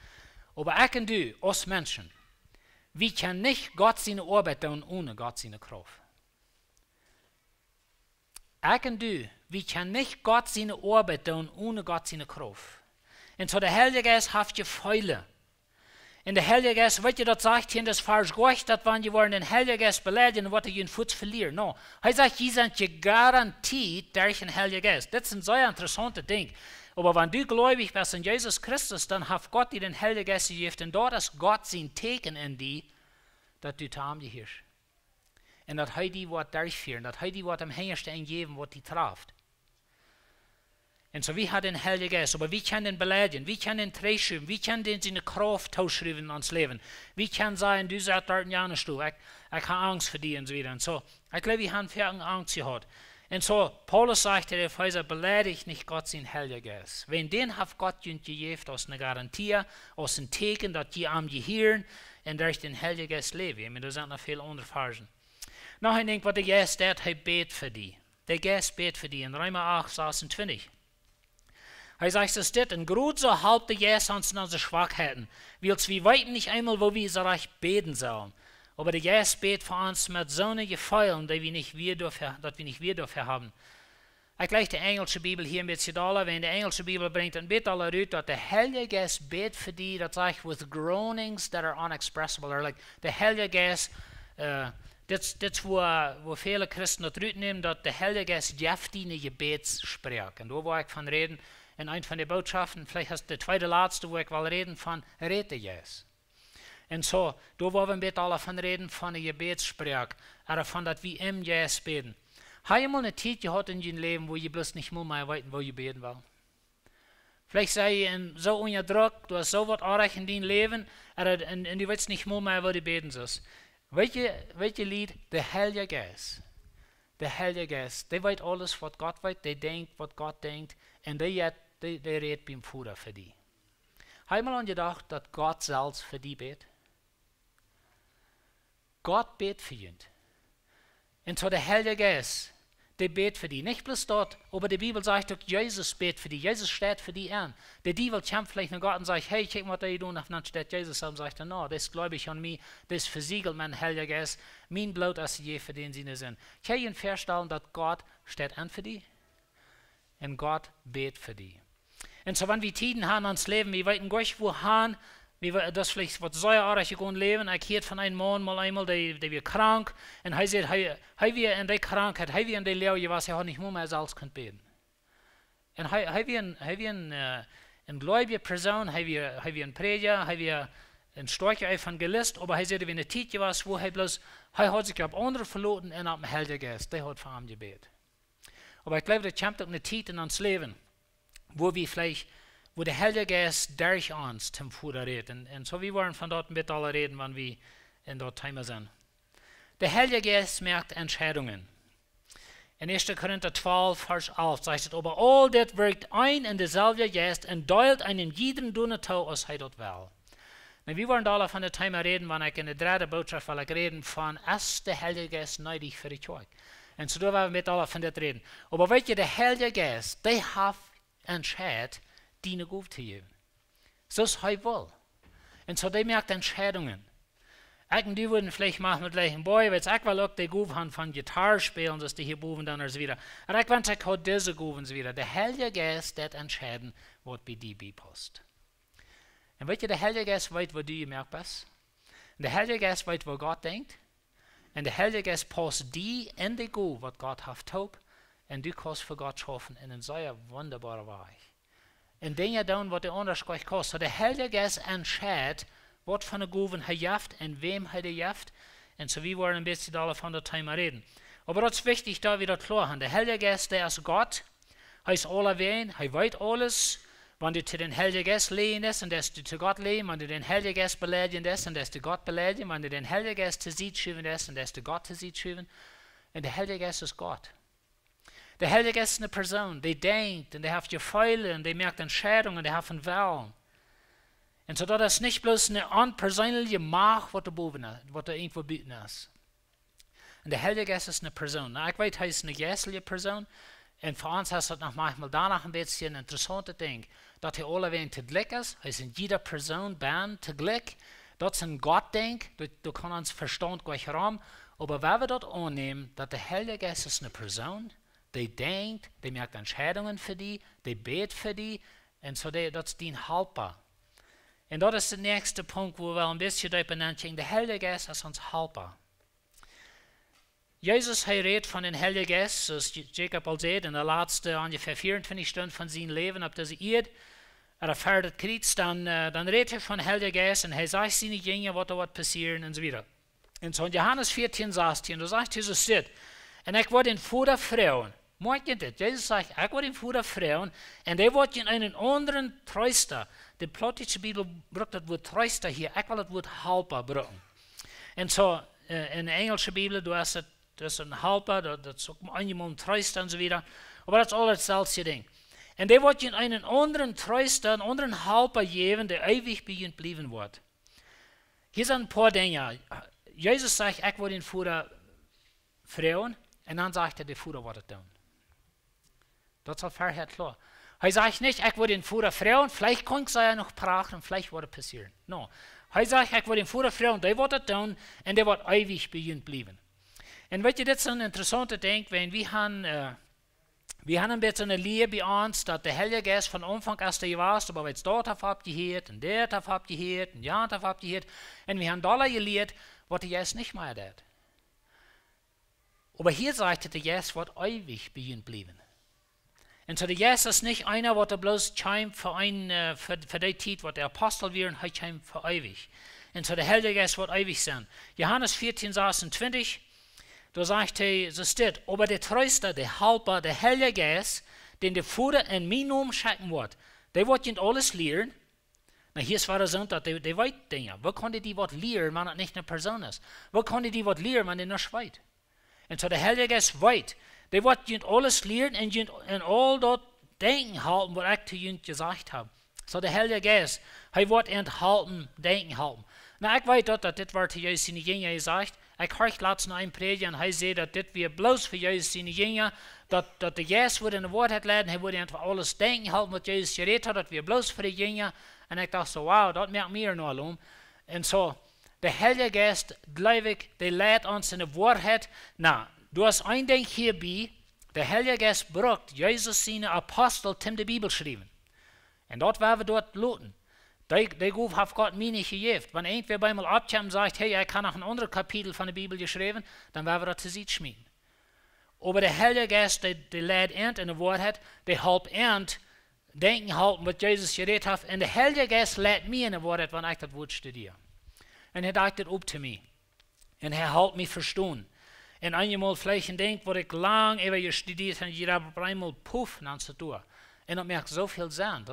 aber ich und du, als Menschen, wir können nicht Gott seine Arbeit tun ohne Gott seine Kraft. Ich und du, wir können nicht Gott seine Arbeit tun ohne Gott seine Kraft. Und so der Heilige Geist hat Gefäule. Und der Heilige Geist, wat je dat sagt hier in das Vers Gott, dat wann je worden den Heilige Geist beleidigen, wat je een voet verlieren. No, hij sagt, je zijn je garantiert durch den Heilige Geist. Das ist ein sehr interessantes Ding. Aber wenn du gläubig bist in Jesus Christus, dann hat Gott dir den Heiligen Geist gegeben. Und dort ist Gott sein Teken in dir, dass du tam die hirsch. Und dass er die Wort durchführen, dass er die Wort am Hengerstein geben, was die trifft. Und so, wir haben den Heiligen Geist, aber wir können den beleidigen, wir können den treischreiben, wir können den seine Kraft tauschreiben ans Leben. Wir können sagen, du sagst dort ja nicht, ich habe Angst vor dir und so weiter. Und so, ich glaube, wir haben viel Angst gehabt. Und so, Paulus sagte, der Pfizer beleidigt nicht Gott sein Heiligen Geist. Wenn den hat Gott gegeben, aus einer Garantie, aus einem Teken, dass die am Gehirn und durch den Heiligen Geist leben. Ich meine, da sind noch viele andere Versen. Noch ein Ding, was der Geist tut, er betet für die. Der Geist betet für die. In Römer 8, 26. Hij zegt dus dit, en groot zo helpt de Geest ons in onze Schwachheiten, wils wir weten nicht einmal, wo wir so recht beten sollen. Aber der Geist betet für uns mit so einer Gefallen, dass wir nicht wir dafür haben. Ich gleich die englische Bibel hier ein bisschen da, wenn die englische Bibel bringt ein bisschen alle rüt, dass der Heilige Geist betet für die, das sagt, with groanings that are unexpressible, or like, der Heilige Geist, das wo viele Christen das rüt nehmen, dass der Heilige Geist Jeff die eine Gebetssprech. Und da wo ich von reden, in ein von den Botschaften, vielleicht hast du der zweite letzte, wo ich will reden von Rede Jesus. Und so, da wollen wir ein bisschen alle von reden von der Gebetssprech, oder von dass wir im Jesus beten. Hast du mal eine Zeit gehabt in deinem Leben, wo ihr bloß nicht mehr wissen, wo ihr beten will? Vielleicht sei ihr so unter Druck, du hast so was erreicht in deinem Leben, und du weißt nicht mehr, wo du beten sollst. Welche Lied? Der Heilige Geist. Der Heilige Geist, der weiß alles, was Gott weiß, der denkt, was Gott denkt, und der redet beim Vater für die. Hast du mal gedacht, dass Gott selbst für die betet? Gott betet für ihn. Und so der Heilige Geist, der betet für die. Nicht bloß dort, aber die Bibel sagt, dass Jesus betet für die. Jesus steht für die an. Der Teufel kämpft vielleicht nach Gott und sagt, hey, check mal, was die tun. Und dann steht Jesus und sagt, no, das glaube ich an mich, das versiegelt mein Heiliger Geist, mein Blut, als je für den Sinne sind. Kann ich Ihnen feststellen, dass Gott steht an für die? Und Gott betet für die. Und so, wenn wir Tiden haben ans Leben, wir wissen gar nicht, wohin, das vielleicht was säuerartig geworden leben. Ich hörte von einem Mann mal einmal, der war krank, und er sagt, er wir in der Krankheit, er wir in der Lehre, was er nicht mehr selbst kann beten. Und er wir eine gläubige Person, er wir ein Prediger, er wir ein starker Evangelist, aber er sagt, wenn eine Zeit war, wo er hat sich auf andere verloren und auf den Heiligen Geist, der hat für ihn gebetet. Aber ich glaube, das kommt auch eine Zeit in uns Leben, wo der Heilige Geist durch uns zum Vater redet. Und so, wir wollen von dort mit alle reden, wenn wir in dort Thema sind. Der Heilige Geist merkt Entscheidungen. In 1. Korinther 12, Vers 11 sagt es, aber all das wirkt ein in derselbe Geist und deilt einen jeden Donnertau, als er dort will. Und wir wollen alle von der Thema reden, wenn ich in der dritten Botschaft will ich reden von, ist der Heilige Geist nötig für die Kirche. Und so, da wollen wir mit alle von das reden. Aber weißt du, der Heilige Geist, der hat entscheidet, die Gabe zu geben. So ist er will. Und so, der merkt Entscheidungen. Ich und die würden vielleicht machen mit gleichen Boy, weil ich will auch die Gabe haben von Gitarre spielen, dass die hier Buben dann und so wieder. Und ich wünsche, ich habe diese Gabe und so wieder. Der Heilige Geist, der entscheiden, was bei dir passt. Und weißt du, der Heilige Geist weiß, wo du gemerkt bist. Und der Heilige Geist weiß, wo Gott denkt. Und der Heilige Geist passt die in die Gabe, was Gott hat taub. Und du kannst für Gott schaffen in einem sehr wunderbaren Weg. Und Dinge tun, was der andere kostet. So der Heilige Geist entscheidet, was von der Gaben er jaft und wem er jaft. Und so wir wollen ein bisschen davon der Thema reden. Aber das ist wichtig, da wieder klar haben. Der Heilige Geist, der ist Gott. Er ist allerwein, er weiß alles. Wenn du zu den Heiligen Geist lehnen lässt, und dass du zu Gott lehnen, wenn du den Heiligen Geist beleidigen lässt, und dass du Gott beleidigen, wenn du den Heiligen Geist zu sich schieben lässt, und dass du Gott zu sich schieben. Und der Heilige Geist ist Gott. Der Heilige Geist ist eine Person, die denkt, und der hat Gefühle, und der merkt Entscheidungen, und der hat einen Willen. Und so, das ist nicht bloß eine unpersönliche Macht, was da irgendwo bieten ist. Und der Heilige Geist ist eine Person. Na, ich weiß, er ist eine geistliche Person, und für uns ist das noch manchmal danach ein bisschen ein interessantes Ding, dass er alle zu Glück ist, er ist in jeder Person zu Glück, Das ist ein Gottdenk, du kannst uns Verstand gleich haben, aber wenn wir dort annehmen, dass der Heilige Geist ist eine Person, die denkt, die macht Entscheidungen für die betet für die, und so das ist den Helper. Und das ist der nächste Punkt, wo wir ein bisschen darüber nachdenken. Der Heilige Geist ist uns Helper. Jesus redet von dem Heiligen Geist, als Jacob al zei, in de laatste ungefähr 24 Stunden von seinem Leben op deze Erde, erfährt Kreuz, dann redet er von Heiligen Geist und er sagt seine Jünger, was da wird passieren und so weiter. Und so in Johannes 14, 16, da sagt Jesus dit, und ich werde in Vater Frauen, merkt ihr das? Jesus sagt, ich werde in Vater Frauen, und er wird in einen anderen Tröster, die plottische Bibel braucht das Wort Tröster hier, ich will das Wort Helper brauchen. Und so, in der englischen Bibel, du hast das ist ein Helper, dat is ook iemand Tröster und so weiter. Aber das ist alles dasselbe Ding. Und der wird in einen anderen Tröster, einen anderen Helper geben, der ewig bei ihnen bleiben wird. Hier sind ein paar Dinge. Jesus sagt, ich will den Vater Frauen, und dann sagt er, der Vater wird es tun. Das ist vorher klar. Er sagt nicht, ich will den Vater Frauen, vielleicht kann es ja noch praten, vielleicht wird es passieren. No. Er sagt, ich will den Vater Frauen, der wird es tun, und der wird ewig bei ihnen bleiben. Und weet je, dit is een interessante ding, want we hebben een beetje een leer bij ons, dat de Heilige Geest van Anfang als er was, aber we het dort have abgeheerd, en dort have abgeheerd, en ja have abgeheerd, en we hebben alle geleerd, wat de Geest niet meer deed. Aber hier sagt der Geest wird ewig bei ihnen bleiben. Und so der Geest ist nicht einer, der bloß scheint für die Zeit, wo der Apostel wären, er scheint für ewig. Und so der Heilige Geist wird ewig sein. Johannes 14, 26, da sagt er, so steht, aber der Tröster, der Helper, der Heilige Geist, den der Vater in meinem Namen schicken wird, der wird ihnen alles lehren. Na, hier ist wahre Sonntag, der weiß Dinge. Wo kann die was lehren, wenn es nicht eine Person ist? Wo kann die was lehren, wenn die nicht weiß? Und so der Heilige Geist weiß, der wird ihnen alles lehren und ihnen in all dort denken halten, was ich zu ihnen gesagt habe. So der Heilige Geist, er wird enthalten, denken halten. Na, ich weiß dort, dass das wird Jesus seine Jünger gesagt. Ich höre letztens einen Prediger und er sagt, dass das wir bloß für Jesus seine Jünger, dass der Geist wird in der Wort leiden, er würde einfach alles denken halten, was Jesus geredet hat, dass wir bloß für die Jünger. Und ich dachte so, wow, das merkt mir noch um. Und so, der Heilige Geist, glaube ich, der leitet uns in der Wahrheit. Na, du hast ein Ding hierbei, der Heilige Geist braucht Jesus seine Apostel, die die Bibel schreiben. Und dort werden wir dort looten. Der Ruf hat Gott mir nicht gegeben. Wenn irgendwer bei mir abkommt und sagt, hey, ich kann noch ein anderes Kapitel von der Bibel geschrieben, dann werden wir das zu sich schmieden. Aber der Heilige Geist, der leidet in der Wahrheit, der hilft denken halten, was Jesus geredet hat. Und der Heilige Geist leitet mir in der Wahrheit, wenn ich das Wort studiere. Und er sagt das up zu mir. Und er hält mich verstehen. Und einmal vielleicht ein Ding, wo ich lang über studiert habe, ich habe einmal puff, dann zu tun. Und das merkt so viel Sinn.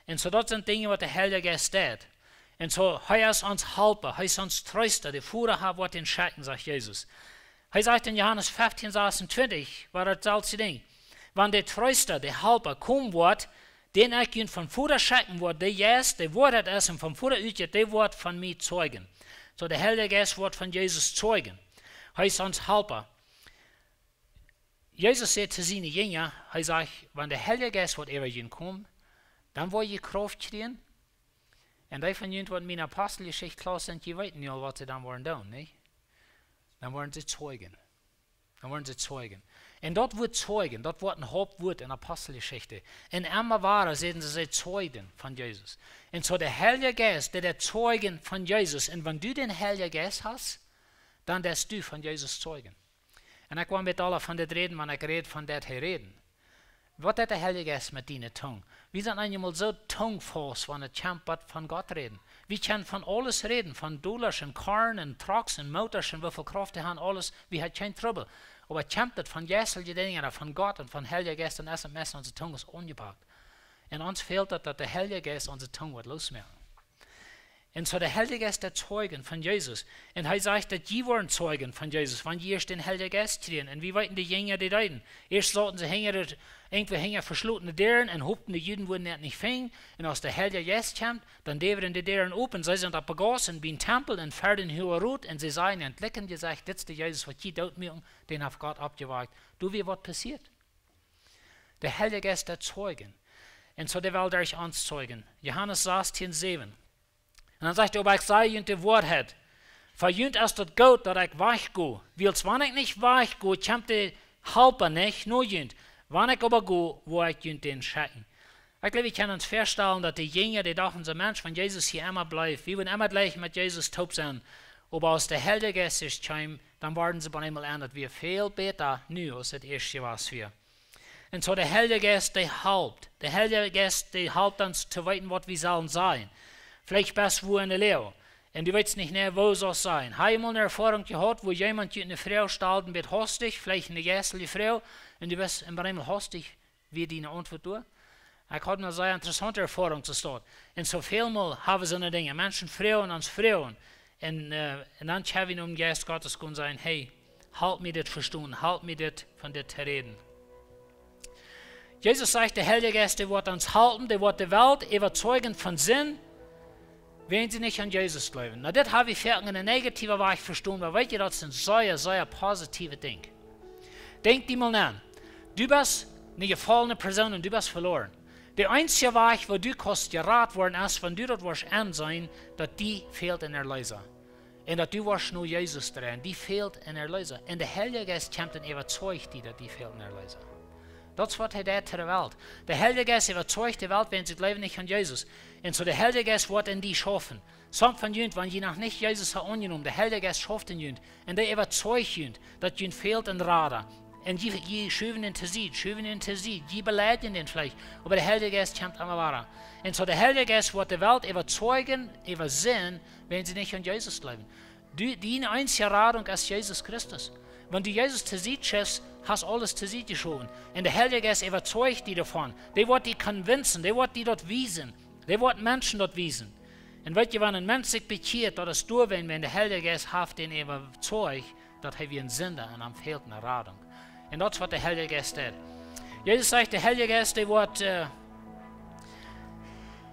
Und so das sind Dinge, was der Heilige Geist tut. Und so, er ist uns Helfer, er ist uns Tröster, der Führer hat, was den Schatten, sagt Jesus. Er sagt in Johannes 15, 26, war das selbe Ding. Wenn der Tröster, der Helfer, kommen wird, den ich von Führer schatten wird, der jetzt, der Wort hat es und vom Führer utgeht, der wird von mir zeugen. So der Heilige Geist wird von Jesus zeugen. Er ist uns Helfer. Jesus sagt zu seinen Jüngern, er sagt, wenn der Heilige Geist wird über kommen, dann wollen ihr Kraft kriegen. Und die von ihnen, die meine Apostelgeschichte klar sind, die wissen ja, was sie dann wollen tun, nicht? Dann wollen sie zeugen. Und dort wird zeugen, dort wird ein Hauptwort in der Apostelgeschichte. In einmal Ware sehen sie Zeugen von Jesus. Und so der Heilige Geist, der Zeugen von Jesus. Und wenn du den Heiligen Geist hast, dann darfst du von Jesus zeugen. Und ich will mit allen von das reden, wenn ich rede von das hier reden. Was hat der Heilige Geist mit deiner Zunge? Wir sind einmal so tungfast, wenn wir von Gott reden. Wir können von alles reden, von Dollars und Karren und Trucks und Motors und wie viel Kraft die haben, alles. Wir haben kein Trouble. Aber kämpft von jährlichen Dingen, von Gott und von Heiliger Geist und SMS, unsere Zunge ist ungepackt. Und uns fehlt das, dass der Heilige Geist unsere Zunge wird losmachen. Und so der Heilige Geist der Zeugen von Jesus. Und er sagt, dass die waren Zeugen von Jesus, wenn die erst den Heiligen Geist kriegen. Und wie wollten die Jünger die reden? Erst sollten sie irgendwo verschlossene Dären und hofften, die Juden würden nicht finden. Und als der Heilige Geist kommt, dann deren die Dären open. Sie sind abgegossen wie ein Tempel und fertig in hoher Rot. Und sie sagen und blicken gesagt, das ist der Jesus, was die dort machen, den hat Gott abgewagt. Du, wie was passiert? Der Heilige Geist der Zeugen. Und so der will durch uns zeugen. Johannes 16, 7. Und dann sagt er, ob ich sei und die Wahrheit. Verjünt ist das gut, dass ich weggehe. Weil wenn ich nicht weggehe, kommt die Helper nicht, nur jünt. Wenn ich aber gehe, wo ich jünt den Schatten. Ich glaube, ich kann uns feststellen, dass die Jünger, die dachten, so Mensch, wenn Jesus hier immer bleibt, wir wollen immer gleich mit Jesus taub sein. Aber aus der Heilige Geist ist kommt, dann werden sie bei einmal ändert, wir viel besser nu, als das erste was wir. Und so der Heilige Geist, der hilft. Der Heilige Geist, der hilft uns zu wissen, was wir sollen sein. Vielleicht best wo in der Lehre. Und du weißt nicht mehr, wo soll es sein. Habe ich mal eine Erfahrung gehabt, wo jemand eine Frau stellt und wird hostig, vielleicht eine gästliche Frau, und du bist bei einmal hostig, wie die eine Antwort tut. Ich hatte eine sehr interessante Erfahrung zu start. Und so viel mal haben wir so eine Dinge. Menschen, Frauen als Frauen. Und dann haben wir um den Geist Gottes können sagen, hey, halt mir das verstehen, halt mir das von dir zu reden. Jesus sagt, der Heilige Geist, der wird uns halten, der wird die Welt überzeugen von Sinn, wenn sie nicht an Jesus glauben. Na, das habe ich vielleicht in einer negativen Weise verstanden, weil weißt du, das sind sehr positive Dinge. Denk dir mal an, du bist eine gefallene Person und du bist verloren. Der einzige Weg, wo du kannst gerat worden ist, wenn du dort wirst ansehen, dass die fehlt in der Leser. Und dass du wirst nur Jesus drin, die fehlt in der Leser. Und der Heilige Geist kommt und überzeugt die, dass die fehlt in der Leser. Das ist was er tut zu der Welt. Der Heilige Geist überzeugt die Welt, wenn sie glauben nicht an Jesus. Und so der Heilige Geist wird in die schaffen. Samt von jünd, wenn je noch nicht Jesus hat angenommen, der Heilige Geist schafft in jünd. Und der überzeugt jünd, dass jünd fehlt in Radar. Und je schüven in je beleiden den vielleicht. Aber der Heilige Geist kommt immer weiter. Und so der Heilige Geist wird die Welt überzeugen, über Sinn, wenn sie nicht an Jesus glauben. Die einzige Radung ist Jesus Christus. Wenn du Jesus zu sich schaffst, hast alles zu sich geschoben. Und der Heilige Geist überzeugt die davon. Der wird die convincen, der wird die dort wiesen. Der wird Menschen dort wiesen. Und weißt du, wenn ein Mensch sich bekehrt, das ist durch, wenn der Heilige Geist hat den überzeugt, dass er wie ein Sünder und am fehlt eine Radung. Und das ist, was der Heilige Geist tut. Jesus sagt, der Heilige Geist, der wird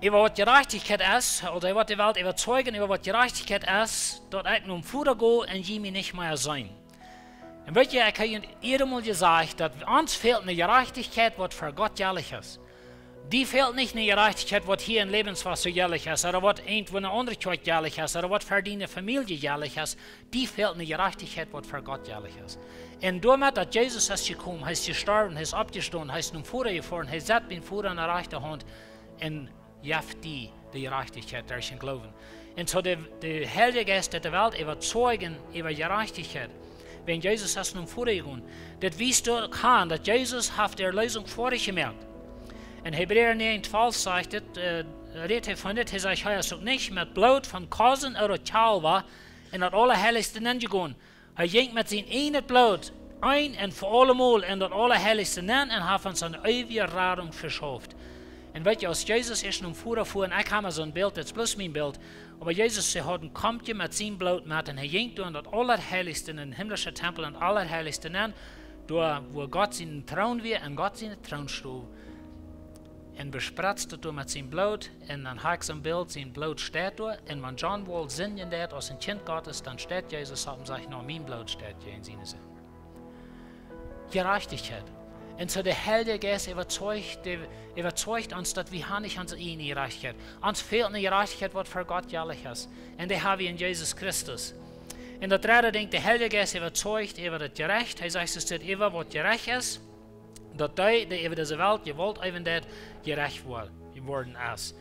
über was Gerechtigkeit ist, oder er wird die Welt überzeugen, über was Gerechtigkeit ist, dort ich nun vorher gehe und je mir nicht mehr sein. Und weißt du, ich habe jedem Mal gesagt, dass uns fehlt eine Gerechtigkeit, was für Gott jährlich ist. Die fehlt nicht eine Gerechtigkeit, was hier in Lebenswasser jährlich ist, oder was irgendwo in einer anderen Kirche jährlich ist, oder was für deine Familie jährlich ist. Die fehlt eine Gerechtigkeit, was für Gott jährlich ist. Und damit, dass Jesus ist gekommen, er ist gestorben, er ist abgestanden, er ist nun vorher gefahren, er setzt ihn vor an der rechten Hand und jaft die Gerechtigkeit durch den Glauben. Und so der Heilige Geist der Welt überzeugen über Gerechtigkeit. Wenn Jesus ist nun vorher gegangen, das wisst du kann, dass Jesus hat die Erlösung vorher gemerkt. In Hebräer 9,12 sagt es, redet von das, er sagt, er ist nicht mit Blut von Kasen oder Kalber in das Allerheiligste hingegangen. Er ging mit seinem eigenen Blut ein und für allemal in das Allerheiligste hin und hat uns eine ewige Rettung verschafft. Und weißt du, als Jesus ist nun vorgefahren, ich habe so ein Bild, das ist bloß mein Bild, aber Jesus hat ein Kampf mit seinem Blut mit und er ging in das Allerheiligste, in den himmlischen Tempel, in das Allerheiligste hin, wo Gott seinen Thron war und Gott seinen Thronstuhl. Und bespritzt dort mit seinem Blut, und dann hat sein Bild, sein Blut steht dort, und wenn John wohl singen wird, als ein Kind Gottes, dann steht Jesus auf und sagt, no, mein Blut steht hier in seinem Sinn. Gerechtigkeit. Und so der Heilige Geist überzeugt uns, dass wir nicht unsere eigene Gerechtigkeit. Uns fehlt eine Gerechtigkeit, was für Gott jährlich ist. Und die haben wir in Jesus Christus. Und das dritte Ding, der Heilige Geist überzeugt über das Gerecht. Er sagt, es steht über, was gerecht ist. Dat die over deze wereld, je wilt even dat gerecht worden is.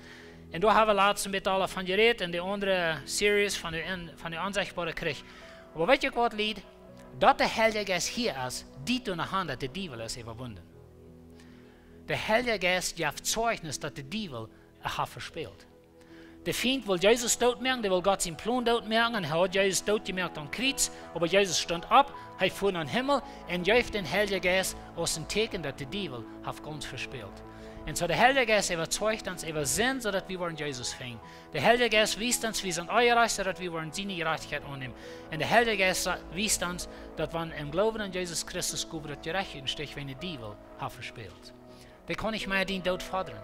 En daar hebben we laatst een beetje al van geredet in de andere series van de onzichtbare Krieg. Maar weet je wat lied? Dat de Heilige Geest hier is, die in de hand dat de duivel is überwunden. De Heilige Geest geeft Zeugnis dat de duivel heeft verspeeld. De Feind wil Jesus doodmerken, der will Gott seinen Plan doodmerken, und er hat Jesus doodgemerkt am Kreuz, aber Jesus stand ab, er fuhr in den Himmel und gab den Heiligen Geist als ein Teken, dass der Teufel ganz verspielt. Und so der Heilige Geist überzeugt uns über Sinn, sodass wir Jesus finden. Der Heilige Geist weist uns, wir sind euer, sodass wir seine Gerechtigkeit annehmen. Und der Heilige Geist weist uns, dass wenn im Glauben an Jesus Christus gut wird gerecht steht, wenn der Teufel verspielt. Der kann nicht mehr den Tod fordern.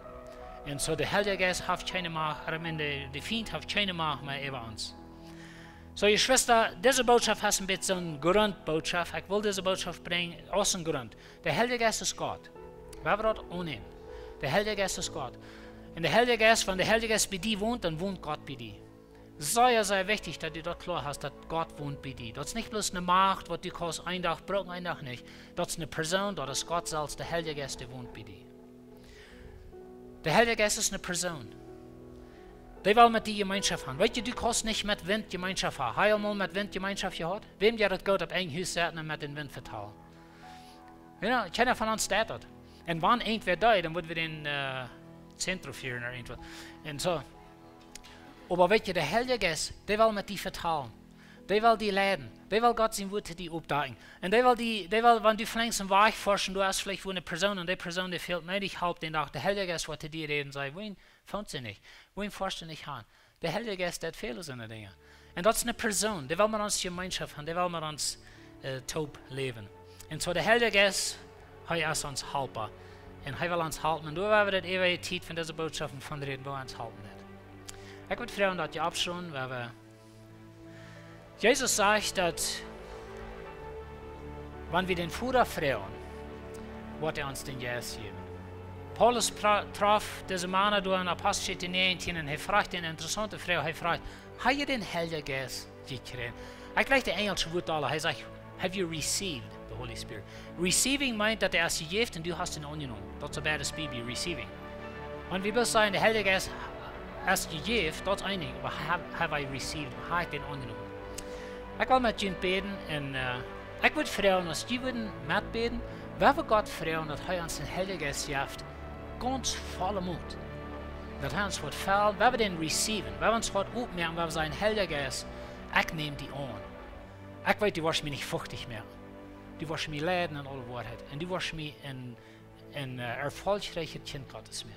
Und so der Heilige Geist hat keine Macht, der Feind hat keine Macht mehr über uns. So, ihr Schwester, diese Botschaft ist ein bisschen eine Grundbotschaft. Ich will diese Botschaft bringen aus dem Grund. Der Heilige Geist ist Gott. Wir haben das annehmen. Der Heilige Geist ist Gott. Und der Heilige Geist, wenn der Heilige Geist bei dir wohnt, dann wohnt Gott bei dir. Sehr, sehr wichtig, dass du dort klar hast, dass Gott wohnt bei dir. Das ist nicht bloß eine Macht, was du kannst einen Tag brauchen, einen Tag nicht. Das ist eine Person, das ist Gott selbst, der Heilige Geist, der wohnt bei dir. Der Heilige Geist ist eine Person. Der will mit dir Gemeinschaft haben. Weißt du, du kannst nicht mit Wind Gemeinschaft haben. Hast du mal mit Wind Gemeinschaft gehabt? Wem dir das Gott auf ein Haus setzen und mit dem Wind verteilen? Ja, keiner von uns tut das. Und wenn irgendwer da, dann würden wir den Zentrum führen oder irgendwas. Und so. Aber weißt du, der Heilige Geist, der will mit dir vertrauen. Der will die leiden. Der will Gott sein Wort zu dir aufdecken. Und der will, wenn du vielleicht einen Weg forschen, du hast vielleicht eine Person und die Person, die fehlt nicht, ich halte den Tag, der Heilige Geist wird zu dir reden und sagt, wohin fand sie nicht? Wohin forscht du nicht an? Der Heilige Geist, der hat viele so Dinge. Und das ist eine Person, der will mit uns Gemeinschaft haben, der will mit uns taub leben. Und so der Heilige Geist, er ist uns Helfer. Und er will uns halten. Und du wirst das ewige Zeit von dieser Botschaften von reden, wo er uns halten wird. Ich würde fragen, dass ihr abschauen, weil wir Jesus sagt, dass wenn wir den Vater fragen, wird uns den Geist geben. Paulus traf diese Männer durch in Apostelgeschichte 19 und er fragt eine interessante Frage. Er fragt, habt ihr den Heiligen Geist gekriegt? Ich gleich die englische Wort alle. Er sagt, have you received the Holy Spirit? Receiving meint, dass er es gegeben und du hast ihn angenommen. Das ist ein beides Baby, receiving. Und wir müssen sagen, der Heilige Geist es gegeben, das ist einig, aber have I received, habe ich den angenommen. Ich will mit Ihnen beten und ich würde fragen, dass die würden mitbeten, wer wir Gott fragen, dass er uns den Heiligen Geist gibt, ganz voller Mut. Dass er uns wird fallen, wer wir den receiven, wer wir uns wird aufmerken, wer wir sagen, Heiliger Geist, ich nehme die an. Ich weiß, du wirst mich nicht furchtig mehr. Du wirst mich leiden in alle Wahrheit und du wirst mich ein erfolgreicher Kind Gottes mehr.